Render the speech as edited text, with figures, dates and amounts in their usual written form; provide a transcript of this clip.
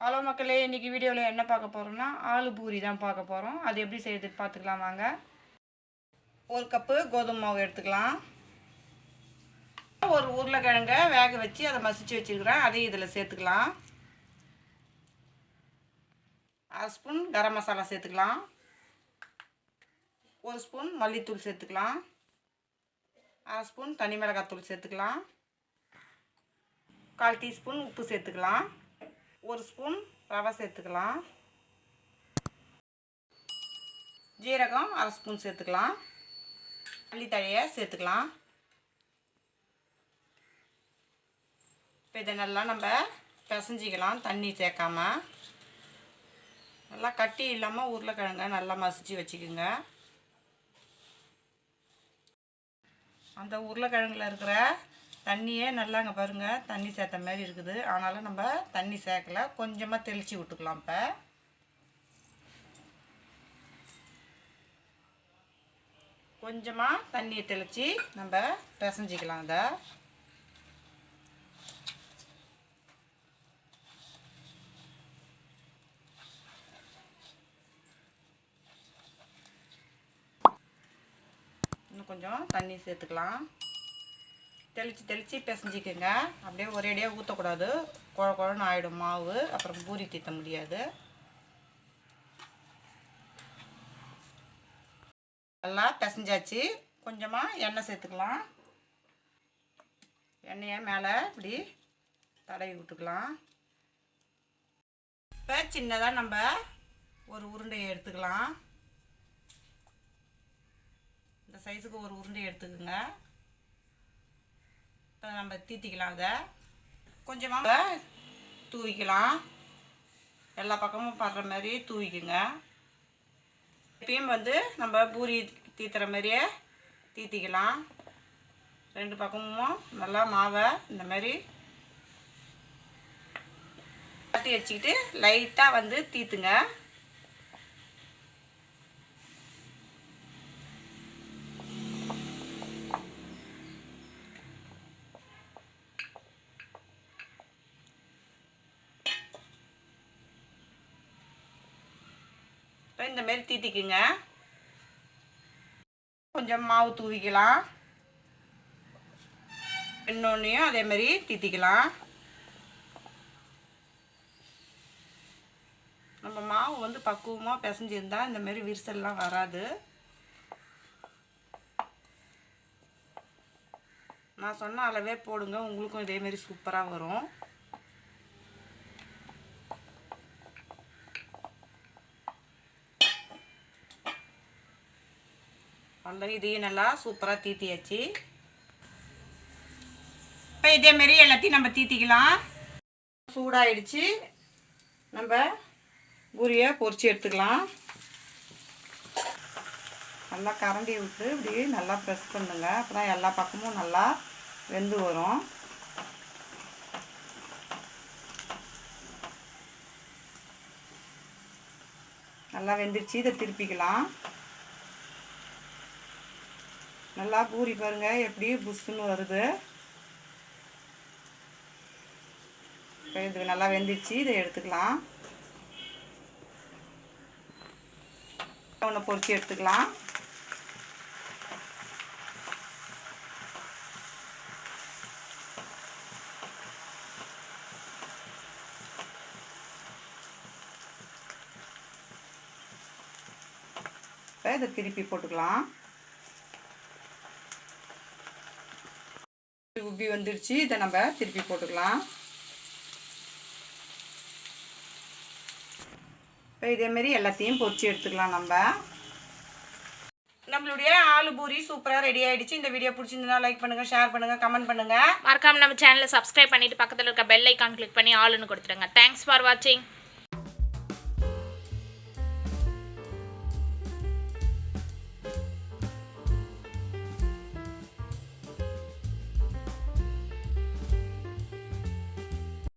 Hello மக்களே, இன்றைக்கி வீடியோவில் என்ன பார்க்க போகிறோம்னா ஆலு பூரி தான் பார்க்க போகிறோம். அது எப்படி செய்யறதுன்னு பார்த்துக்கலாம் வாங்க. 1 கப்பு கோதுமை மாவு எடுத்துக்கலாம். ஒரு உருளைக்கிழங்கை வேக வச்சு அதை மசிச்சு வச்சுருக்கிறேன், அதையும் இதில் சேர்த்துக்கலாம். 1/2 ஸ்பூன் கரம் மசாலா சேர்த்துக்கலாம். 1 ஸ்பூன் மல்லித்தூள் சேர்த்துக்கலாம். 1/2 ஸ்பூன் தனி மிளகாத்தூள் சேர்த்துக்கலாம். 1/4 டீஸ்பூன் உப்பு சேர்த்துக்கலாம். 1 ஸ்பூன் ரவை சேர்த்துக்கலாம். ஜீரகம் 1/2 ஸ்பூன் சேர்த்துக்கலாம். மல்லித்தழையை சேர்த்துக்கலாம். இப்போ இதை நல்லா நம்ம பிசைஞ்சிக்கலாம், தண்ணி சேர்க்காம. நல்லா கட்டி இல்லாமல் உருளைக்கிழங்க நல்லா மசிச்சு வச்சுக்கோங்க. அந்த உருளைக்கிழங்குல இருக்கிற தண்ணியே நல்லா அங்கே பாருங்கள், தண்ணி சேர்த்த மாதிரி இருக்குது. ஆனாலும் நம்ம தண்ணி சேர்க்கலை, கொஞ்சமாக தெளித்து விட்டுக்கலாம். இப்போ கொஞ்சமாக தண்ணியை தெளித்து நம்ம பிசைஞ்சிக்கலாம். அதை இன்னும் கொஞ்சம் தண்ணி சேர்த்துக்கலாம். தெளித்து பிசைஞ்சிக்கோங்க. அப்படியே ஒரேடியாக ஊற்றக்கூடாது, குழ குழன்னு ஆகிடும் மாவு, அப்புறம் பூரி தீத்த முடியாது. நல்லா பிசைஞ்சாச்சு. கொஞ்சமாக எண்ணெய் சேர்த்துக்கலாம். எண்ணெயை மேலே இப்படி தடவி விட்டுக்கலாம். இப்போ சின்னதாக நம்ம ஒரு உருண்டையை எடுத்துக்கலாம். இந்த சைஸுக்கு ஒரு உருண்டை எடுத்துக்கோங்க. இப்போ நம்ம தீத்திக்கலாம். அதை கொஞ்சமாக தூவிக்கலாம். எல்லா பக்கமும் படுற மாதிரி தூவிக்குங்க. எப்பயும் நம்ம பூரி தீத்துற மாதிரியே தீத்திக்கலாம். 2 பக்கமும் நல்லா மாவை இந்த மாதிரி தட்டி வச்சுக்கிட்டு லைட்டாக தீத்துங்க. இந்த மாதிரி தீத்திக்குங்க. கொஞ்சம் மாவு தூவிக்கலாம். இன்னொன்னையும் அதே மாதிரி தீத்திக்கலாம். நம்ம மாவு பக்குவமாக பிசைஞ்சிருந்தா இந்த மாதிரி விரிசல்லாம் வராது. நான் சொன்ன அளவே போடுங்க, உங்களுக்கும் இதே மாதிரி சூப்பராக வரும். இதையும் நல்லா சூப்பராக தீத்தியாச்சு. இப்போ இதேமாரி எல்லாத்தையும் நம்ம தீத்திக்கலாம். சூடாகிடுச்சு. நம்ம பூரியை பொரிச்சு எடுத்துக்கலாம். நல்லா கரண்டி விட்டு இப்படி நல்லா ப்ரெஸ் பண்ணுங்க. அப்போ தான் எல்லா பக்கமும் நல்லா வெந்து வரும். நல்லா வெந்துருச்சு. இதை திருப்பிக்கலாம். நல்லா பூரி பாருங்கள் எப்படி புஷ்ஷுன்னு வருது. இது நல்லா வெந்துடுச்சு. இதை எடுத்துக்கலாம். ஒன்று பொரிச்சு எடுத்துக்கலாம். இதை திருப்பி போட்டுக்கலாம். உப்பி வந்துடுச்சு. இதை நம்ம திருப்பி போட்டுக்கலாம். இப்போ இதேமாரி எல்லாத்தையும் பொரிச்சு எடுத்துக்கலாம். நம்மளுடைய ஆலு பூரி சூப்பராக ரெடி ஆகிடுச்சு. இந்த வீடியோ பிடிச்சிருந்தா லைக் பண்ணுங்கள், ஷேர் பண்ணுங்கள், கமெண்ட் பண்ணுங்கள். மறக்காம நம்ம சேனலை சப்ஸ்கிரைப் பண்ணிவிட்டு பக்கத்தில் இருக்க பெல் ஐக்கான் கிளிக் பண்ணி ஆளுன்னு கொடுத்துருங்க. தேங்க்ஸ் ஃபார் வாட்சிங்.